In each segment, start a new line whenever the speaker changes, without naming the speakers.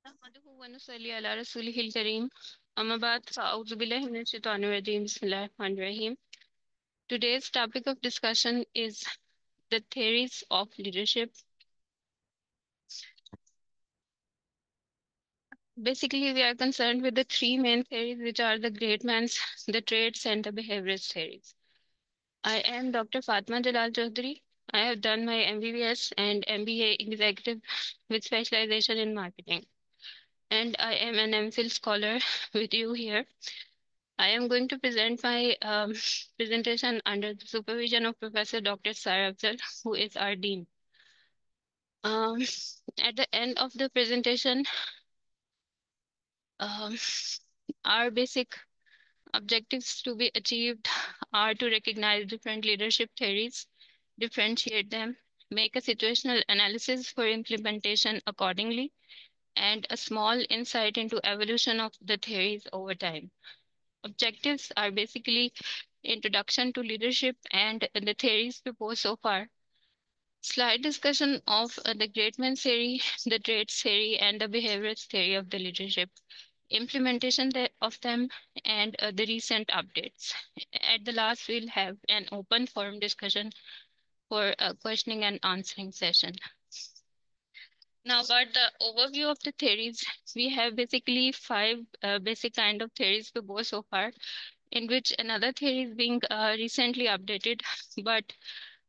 نحمده ونصلي على رسوله الكريم أما بعد فأعوذ بالله من الشيطان الرجيم بسم الله الرحمن الرحيم. Today's topic of discussion is the theories of leadership. Basically, we are concerned with the three main theories, which are the great man's, the traits, and the behaviorist theories. I am Dr. Fatma Jalal Chaudhary. I have done my MBBS and MBA executive with specialization in marketing, and I am an MPhil scholar with you here. I am going to present my presentation under the supervision of Professor Dr. Sara Afzal, who is our dean. Um, at the end of the presentation, um, our basic objectives to be achieved are to recognize different leadership theories, differentiate them, make a situational analysis for implementation accordingly, and a small insight into evolution of the theories over time. Objectives are basically introduction to leadership and the theories proposed so far. Slight discussion of the great man theory, the traits theory, and the behaviorist theory of the leadership. Implementation of them and the recent updates. At the last, we'll have an open forum discussion for a questioning and answering session. Now, about the overview of the theories, we have basically five basic kind of theories proposed so far, in which another theory is being recently updated, but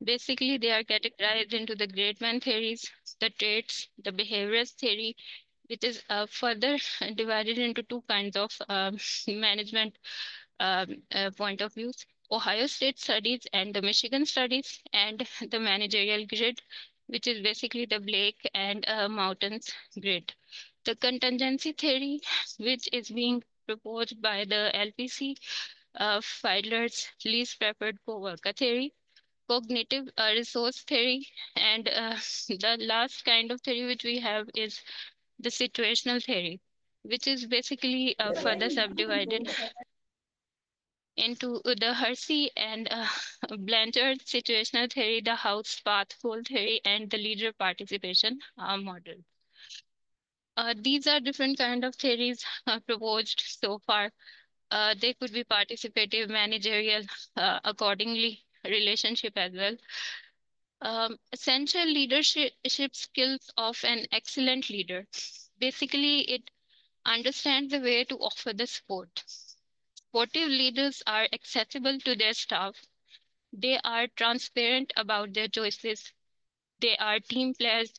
basically they are categorized into the great man theories, the traits, the behaviorist theory, which is further divided into two kinds of management point of views: Ohio State studies and the Michigan studies, and the managerial grid, which is basically the Blake and Mountains grid. The contingency theory, which is being proposed by the LPC, Fiedler's least preferred coworker theory, cognitive resource theory, and the last kind of theory which we have is the situational theory, which is basically further subdivided into the Hersey and Blanchard situational theory, the House path goal theory, and the leader participation model. These are different kind of theories proposed so far. They could be participative, managerial, accordingly, relationship as well. Essential leadership skills of an excellent leader. Basically, it understands the way to offer the support. Sportive leaders are accessible to their staff. They are transparent about their choices. They are team players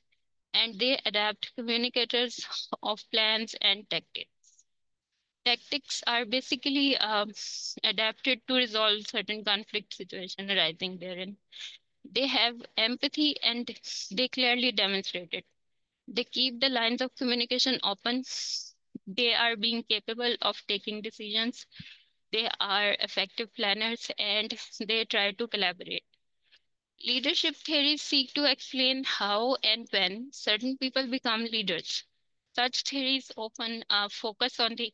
and they adapt communicators of plans and tactics. Tactics are basically adapted to resolve certain conflict situation arising therein. They have empathy and they clearly demonstrate it. They keep the lines of communication open. They are being capable of taking decisions. They are effective planners and they try to collaborate. Leadership theories seek to explain how and when certain people become leaders. Such theories often focus on the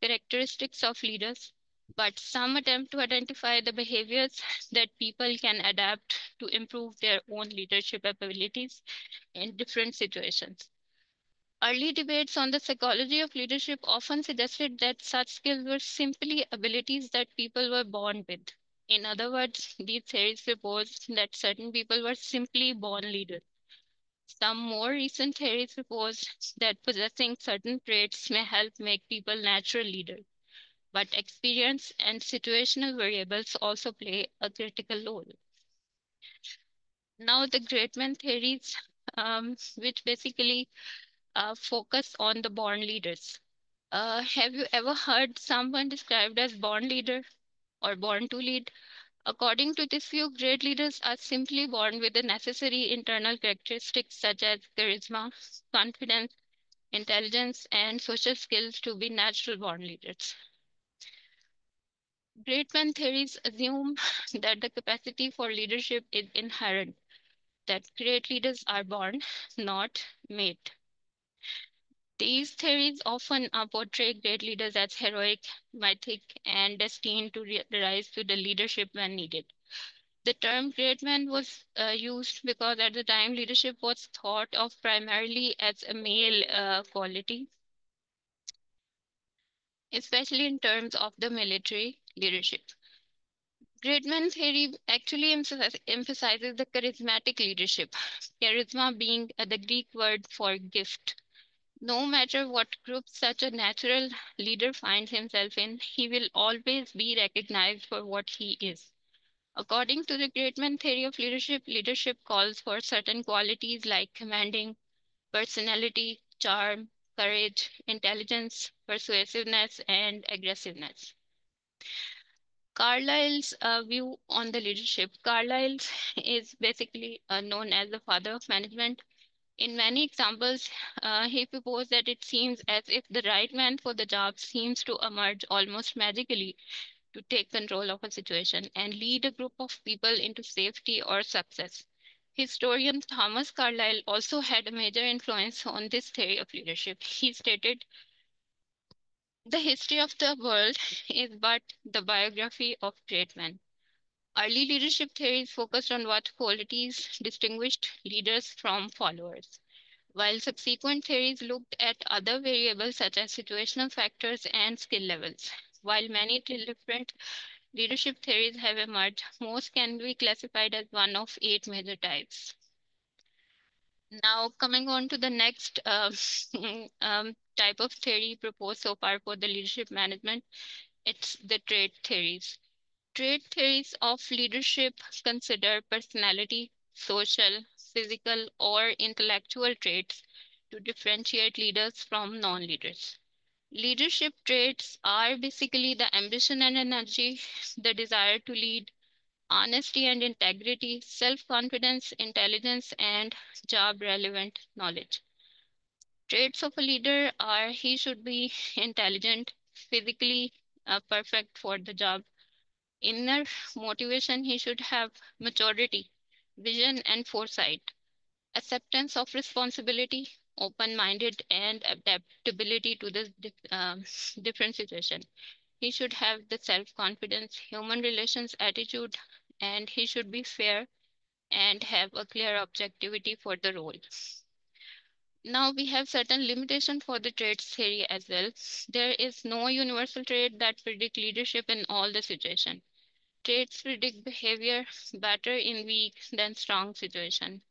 characteristics of leaders, but some attempt to identify the behaviors that people can adapt to improve their own leadership abilities in different situations. Early debates on the psychology of leadership often suggested that such skills were simply abilities that people were born with. In other words, these theories proposed that certain people were simply born leaders. Some more recent theories proposed that possessing certain traits may help make people natural leaders, but experience and situational variables also play a critical role. Now, the great man theories, which basically focus on the born leaders. Have you ever heard someone described as born leader or born to lead? According to this view, great leaders are simply born with the necessary internal characteristics such as charisma, confidence, intelligence, and social skills to be natural born leaders. Great man theories assume that the capacity for leadership is inherent, that great leaders are born, not made. These theories often portray great leaders as heroic, mythic, and destined to rise to the leadership when needed. The term great man was used because at the time leadership was thought of primarily as a male quality. especially in terms of the military leadership. Great man theory actually emphasizes the charismatic leadership, charisma being the Greek word for gift. No matter what group such a natural leader finds himself in, he will always be recognized for what he is. According to the great man theory of leadership, leadership calls for certain qualities like commanding personality, charm, courage, intelligence, persuasiveness, and aggressiveness. Carlyle's view on the leadership. Carlyle is basically known as the father of management. In many examples, he proposed that it seems as if the right man for the job seems to emerge almost magically to take control of a situation and lead a group of people into safety or success. Historian Thomas Carlyle also had a major influence on this theory of leadership. He stated, the history of the world is but the biography of great men. Early leadership theories focused on what qualities distinguished leaders from followers, while subsequent theories looked at other variables such as situational factors and skill levels. While many different leadership theories have emerged, most can be classified as one of eight major types. Now, coming on to the next type of theory proposed so far for the leadership management, it's the trait theories. Trait theories of leadership consider personality, social, physical, or intellectual traits to differentiate leaders from non leaders. Leadership traits are basically the ambition and energy, the desire to lead, honesty and integrity, self confidence, intelligence, and job relevant knowledge. Traits of a leader are he should be intelligent, physically perfect for the job, inner motivation, he should have maturity, vision, and foresight, acceptance of responsibility, open minded, and adaptability to the different situation. He should have the self confidence, human relations attitude, and he should be fair and have a clear objectivity for the role. Now we have certain limitation for the traits theory as well. There is no universal trait that predict leadership in all the situation. Traits predict behavior better in weak than strong situation.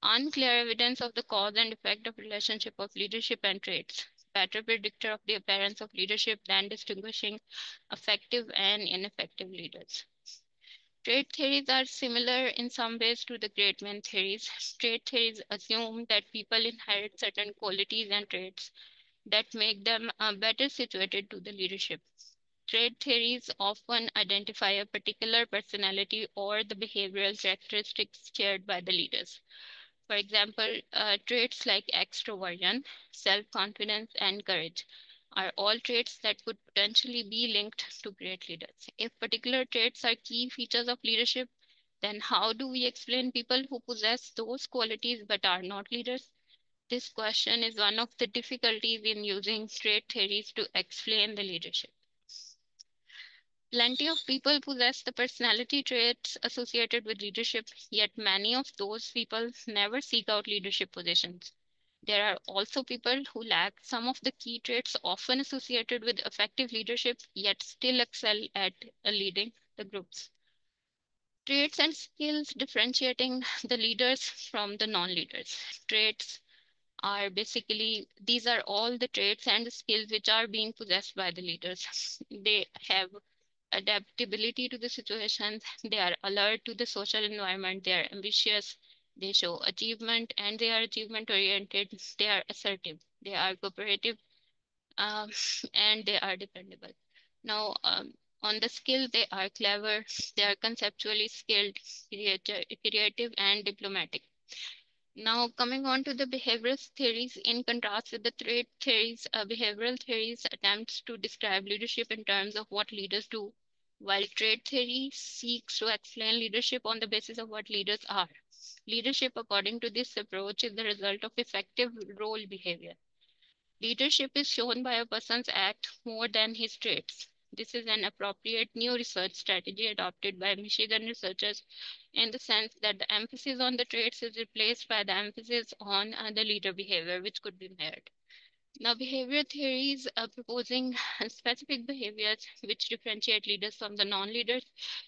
Unclear evidence of the cause and effect of relationship of leadership and traits. Better predictor of the appearance of leadership than distinguishing effective and ineffective leaders. Trait theories are similar in some ways to the great man theories. Trait theories assume that people inherit certain qualities and traits that make them better situated to the leadership. Trait theories often identify a particular personality or the behavioral characteristics shared by the leaders. For example, traits like extroversion, self confidence, and courage are all traits that could potentially be linked to great leaders. If particular traits are key features of leadership, then how do we explain people who possess those qualities but are not leaders? This question is one of the difficulties in using trait theories to explain the leadership. Plenty of people possess the personality traits associated with leadership, yet many of those people never seek out leadership positions. There are also people who lack some of the key traits often associated with effective leadership, yet still excel at leading the groups. Traits and skills differentiating the leaders from the non leaders. Traits are basically, these are all the traits and the skills which are being possessed by the leaders. They have adaptability to the situations, they are alert to the social environment, they are ambitious, they show achievement, and they are achievement oriented, they are assertive, they are cooperative, um, and they are dependable. Now, on the skill, they are clever, they are conceptually skilled, creative, and diplomatic. Now, coming on to the behavioral theories, in contrast with the trait theories, behavioral theories attempts to describe leadership in terms of what leaders do, while trait theory seeks to explain leadership on the basis of what leaders are. Leadership, according to this approach, is the result of effective role behavior. Leadership is shown by a person's act more than his traits. This is an appropriate new research strategy adopted by Michigan researchers in the sense that the emphasis on the traits is replaced by the emphasis on the leader behavior, which could be measured. Now, behavior theories are proposing specific behaviors which differentiate leaders from the non-leaders.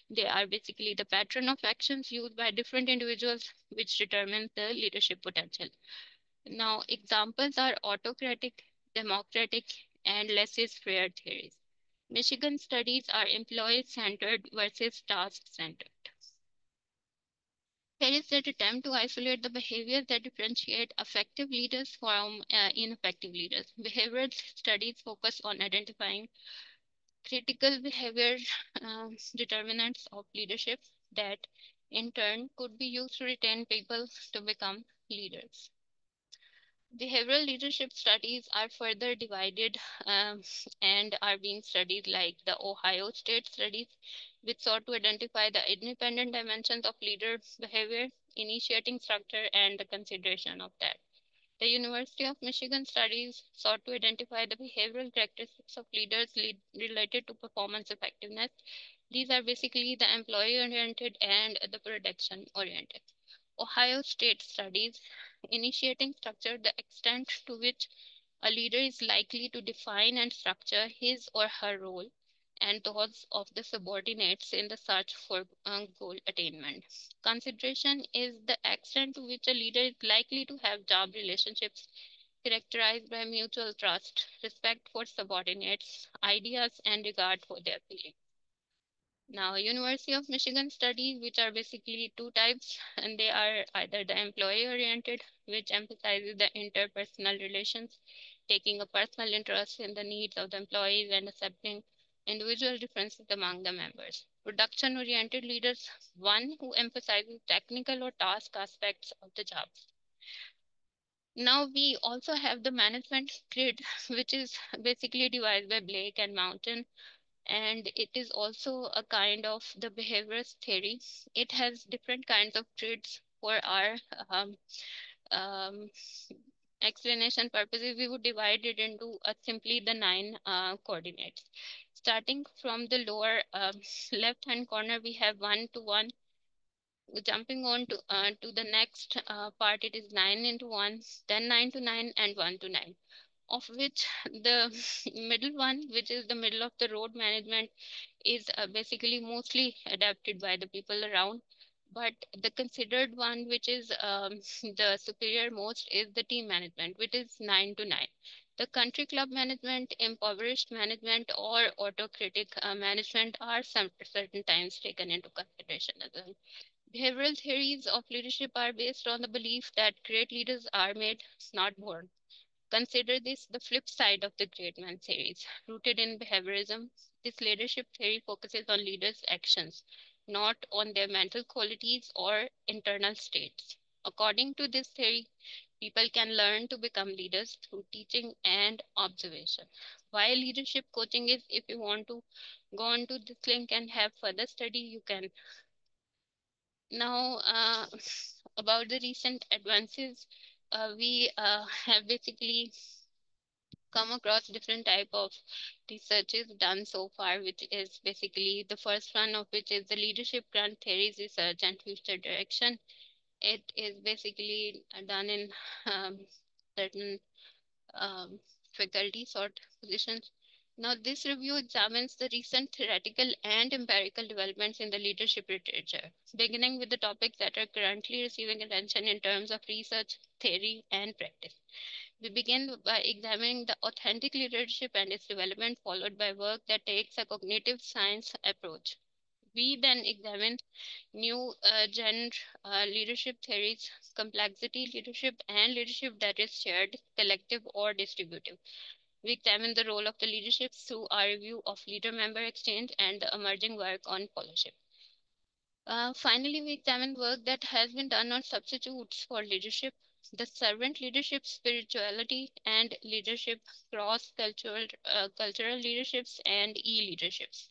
They are basically the pattern of actions used by different individuals which determines the leadership potential. Now, examples are autocratic, democratic, and laissez-faire theories. Michigan studies are employee-centered versus task-centered. Theories that attempt to isolate the behaviors that differentiate effective leaders from ineffective leaders. Behavioral studies focus on identifying critical behavior determinants of leadership that, in turn, could be used to retain people to become leaders. Behavioral leadership studies are further divided and are being studied like the Ohio State studies, which sought to identify the independent dimensions of leader behavior, initiating structure, and the consideration of that. The University of Michigan studies sought to identify the behavioral characteristics of leaders related to performance effectiveness. These are basically the employee oriented and the production oriented. Ohio State studies initiating structure the extent to which a leader is likely to define and structure his or her role and those of the subordinates in the search for goal attainment. Consideration is the extent to which a leader is likely to have job relationships characterized by mutual trust, respect for subordinates, ideas, and regard for their feelings. Now, University of Michigan studies, which are basically two types, and they are either the employee oriented, which emphasizes the interpersonal relations, taking a personal interest in the needs of the employees and accepting individual differences among the members. Production oriented leaders, one who emphasizes technical or task aspects of the job. Now we also have the management grid, which is basically devised by Blake and Mountain, and it is also a kind of the behaviorist theory. It has different kinds of grids for our um, explanation purposes. We would divide it into simply the nine coordinates. Starting from the lower left hand corner, we have 1 to 1. Jumping on to the next part, it is 9 into 1, then 9 to 9, and 1 to 9, of which the middle one, which is the middle of the road management, is basically mostly adapted by the people around. But the considered one, which is the superior most, is the team management, which is 9 to 9. The country club management, impoverished management, or autocratic management are some certain times taken into consideration as well. Behavioral theories of leadership are based on the belief that great leaders are made, not born. Consider this the flip side of the great man series. Rooted in behaviorism, this leadership theory focuses on leaders' actions, not on their mental qualities or internal states. According to this theory, people can learn to become leaders through teaching and observation. While leadership coaching is, if you want to go on to this link and have further study, you can. Now, about the recent advances, we have basically come across different type of researches done so far, which is basically the first one of which is the leadership grant theories research and future direction. It is basically done in um, certain um, faculty sort positions. Now, this review examines the recent theoretical and empirical developments in the leadership literature, beginning with the topics that are currently receiving attention in terms of research, theory, and practice. We begin by examining the authentic leadership and its development, followed by work that takes a cognitive science approach. We then examine new gen leadership theories, complexity leadership, and leadership that is shared, collective, or distributive. We examine the role of the leadership through our review of leader member exchange and the emerging work on followership. Finally, we examine work that has been done on substitutes for leadership, the servant leadership, spirituality, and leadership, cross-cultural cultural leaderships, and e-leaderships.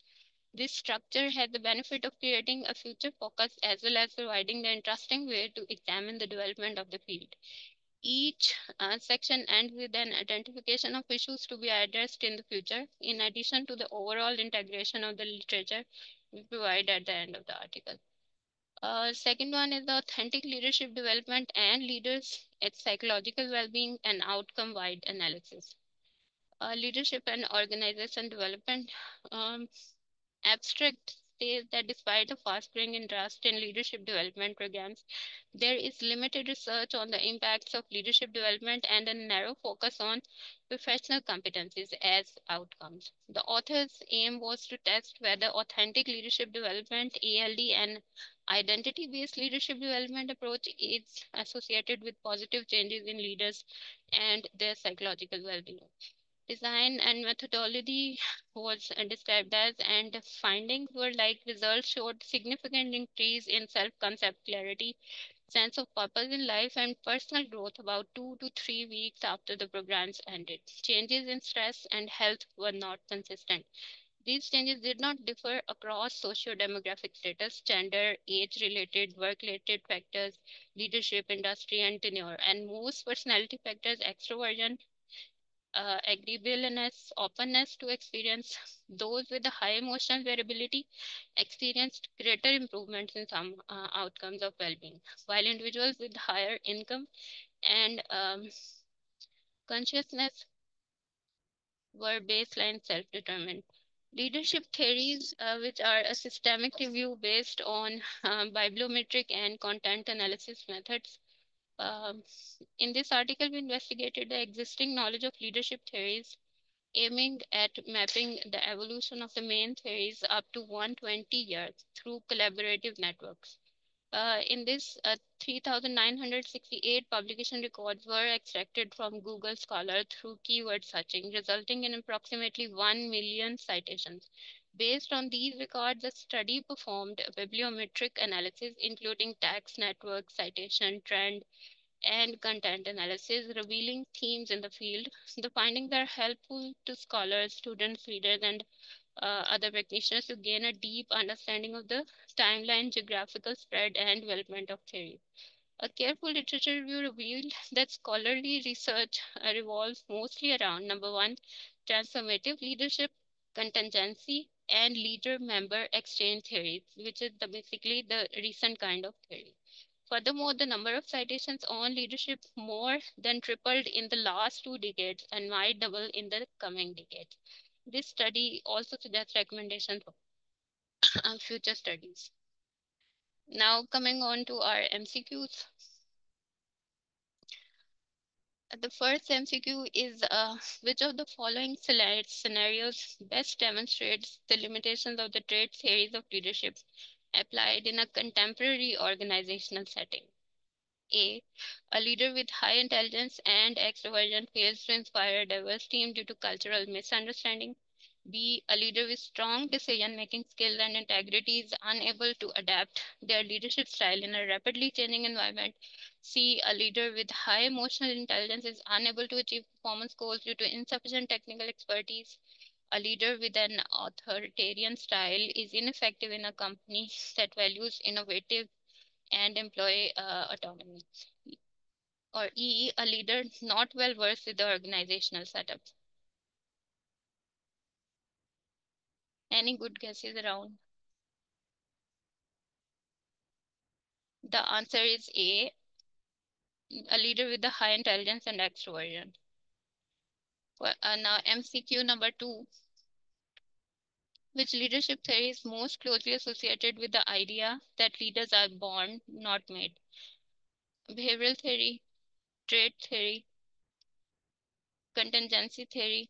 This structure has the benefit of creating a future focus as well as providing the interesting way to examine the development of the field. Each section ends with an identification of issues to be addressed in the future, in addition to the overall integration of the literature we provide at the end of the article. Second one is the authentic leadership development and leaders, its psychological well-being and outcome-wide analysis. Leadership and organization development. Um, Abstract says that despite the fast growing interest in leadership development programs, there is limited research on the impacts of leadership development and a narrow focus on professional competencies as outcomes. The author's aim was to test whether authentic leadership development, ALD, and identity based leadership development approach is associated with positive changes in leaders and their psychological well being. Design and methodology was described as, and findings were like results showed significant increase in self-concept clarity, sense of purpose in life, and personal growth about 2 to 3 weeks after the programs ended. Changes in stress and health were not consistent. These changes did not differ across socio-demographic status, gender, age-related, work-related factors, leadership, industry, and tenure, and most personality factors, extroversion, agreeableness, openness to experience. Those with a high emotional variability experienced greater improvements in some outcomes of well-being, while individuals with higher income and consciousness were baseline self-determined. Leadership theories, which are a systemic review based on bibliometric and content analysis methods. Um, in this article, we investigated the existing knowledge of leadership theories aiming at mapping the evolution of the main theories up to 120 years through collaborative networks. In this, 3,968 publication records were extracted from Google Scholar through keyword searching, resulting in approximately 1 million citations. Based on these records, the study performed a bibliometric analysis, including text, network, citation, trend, and content analysis, revealing themes in the field. The findings are helpful to scholars, students, readers, and other practitioners to gain a deep understanding of the timeline, geographical spread, and development of theory. A careful literature review revealed that scholarly research revolves mostly around number one, transformative leadership, contingency, and leader member exchange theories, which is basically the recent kind of theory. Furthermore, the number of citations on leadership more than tripled in the last 2 decades and might double in the coming decades. This study also suggests recommendations for future studies. Now, coming on to our MCQs. The first MCQ is which of the following scenarios best demonstrates the limitations of the trait theories of leadership applied in a contemporary organizational setting? A. A leader with high intelligence and extroversion fails to inspire a diverse team due to cultural misunderstanding. B. A leader with strong decision making skills and integrity is unable to adapt their leadership style in a rapidly changing environment. C. A leader with high emotional intelligence is unable to achieve performance goals due to insufficient technical expertise. A leader with an authoritarian style is ineffective in a company that values innovative and employee autonomy. Or E, a leader not well versed with the organizational setup. Any good guesses around? The answer is a leader with a high intelligence and extroversion. Well, now MCQ number 2, which leadership theory is most closely associated with the idea that leaders are born, not made? Behavioral theory, trait theory, contingency theory,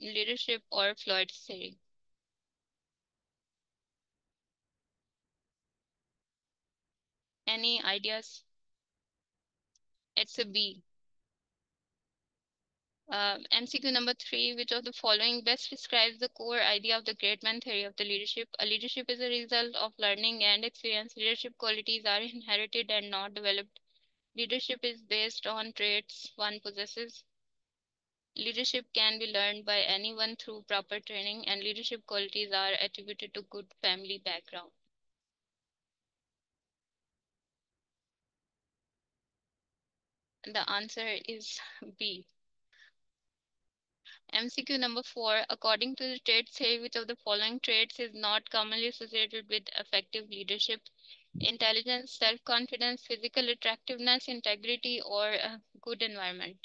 leadership, or Floyd's theory. Any ideas? It's a B. MCQ number 3, which of the following best describes the core idea of the great man theory of the leadership? A leadership is a result of learning and experience. Leadership qualities are inherited and not developed. Leadership is based on traits one possesses. Leadership can be learned by anyone through proper training, and leadership qualities are attributed to good family background. The answer is B. MCQ number 4, according to the trait theory, which of the following traits is not commonly associated with effective leadership? Intelligence, self-confidence, physical attractiveness, integrity, or good good environment.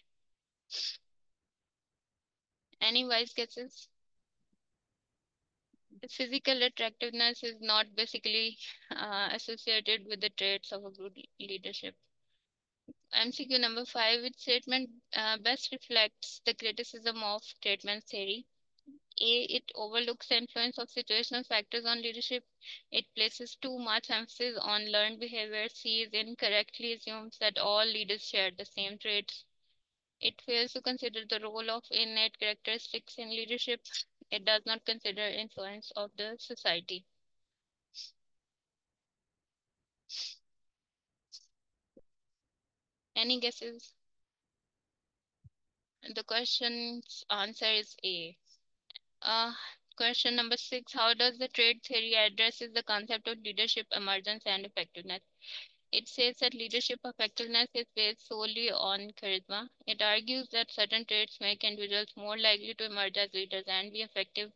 Any wise guesses? The physical attractiveness is not basically associated with the traits of a good leadership. MCQ number 5, which statement best reflects the criticism of statement theory? A, it overlooks the influence of situational factors on leadership. It places too much emphasis on learned behavior. C, is incorrectly assumes that all leaders share the same traits. It fails to consider the role of innate characteristics in leadership. It does not consider influence of the society. Any guesses? The question's answer is A. Uh, Question number 6. How does the trait theory addresses the concept of leadership emergence and effectiveness? It says that leadership effectiveness is based solely on charisma. It argues that certain traits make individuals more likely to emerge as leaders and be effective.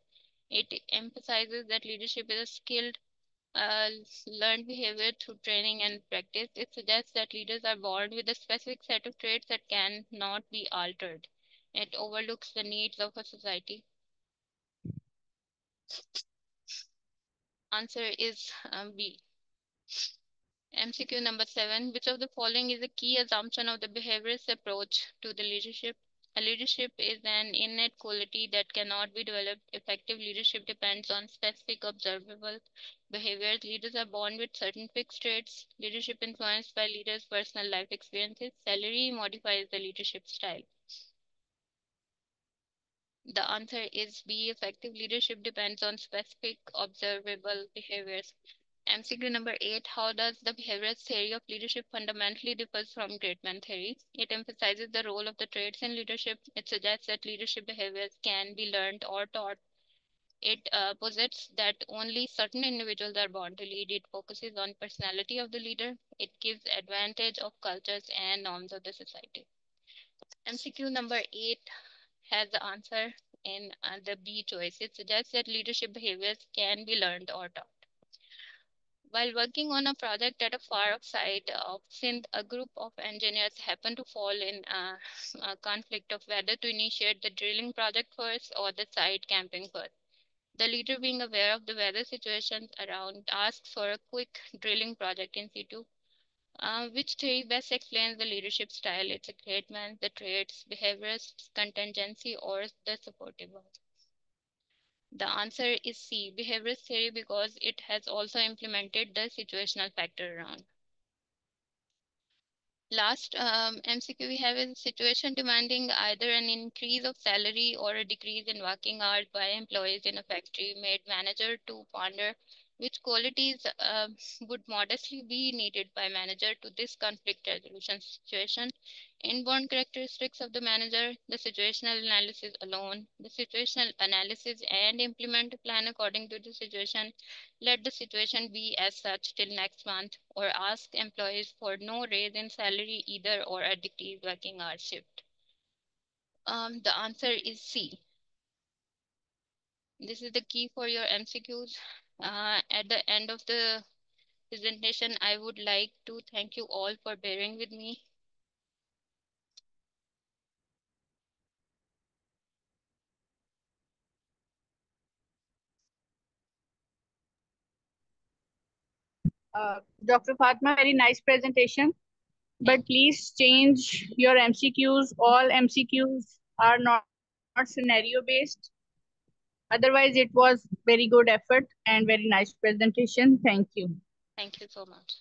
It emphasizes that leadership is a skilled, uh, learned behavior through training and practice. It suggests that leaders are born with a specific set of traits that cannot be altered. It overlooks the needs of a society. Answer is B. MCQ number 7. Which of the following is a key assumption of the behaviorist approach to the leadership? A leadership is an innate quality that cannot be developed. Effective leadership depends on specific observable behaviors. Leaders are born with certain fixed traits. Leadership influenced by leaders' personal life experiences. Salary modifies the leadership style. The answer is B. Effective leadership depends on specific observable behaviors. MCQ number 8. How does the behaviorist theory of leadership fundamentally differs from Traitman theory? It emphasizes the role of the traits in leadership. It suggests that leadership behaviors can be learned or taught. It posits that only certain individuals are born to lead. It focuses on personality of the leader. It gives advantage of cultures and norms of the society. MCQ number 8 has the answer in the B choice. It suggests that leadership behaviors can be learned or taught. While working on a project at a far off site of Sindh, a group of engineers happened to fall in a conflict of whether to initiate the drilling project first or the site camping first. The leader, being aware of the weather situations around, asks for a quick drilling project in situ. Which theory best explains the leadership style? It's a great man, the traits, behaviorists, contingency, or the supportive one. The answer is C, behaviorist theory, because it has also implemented the situational factor around. Last MCQ we have is situation demanding either an increase of salary or a decrease in working hours by employees in a factory made manager to ponder which qualities would modestly be needed by manager to this conflict resolution situation. Inborn characteristics of the manager, the situational analysis alone, the situational analysis and implement a plan according to the situation. Let the situation be as such till next month, or ask employees for no raise in salary either or a decreased working hour shift. The answer is C. This is the key for your MCQs. At the end of the presentation, I would like to thank you all for bearing with me.
Dr. Fatma, very nice presentation. But please change your MCQs. All MCQs are not scenario based. Otherwise, it was very good effort and very nice presentation. Thank you.
Thank you so much.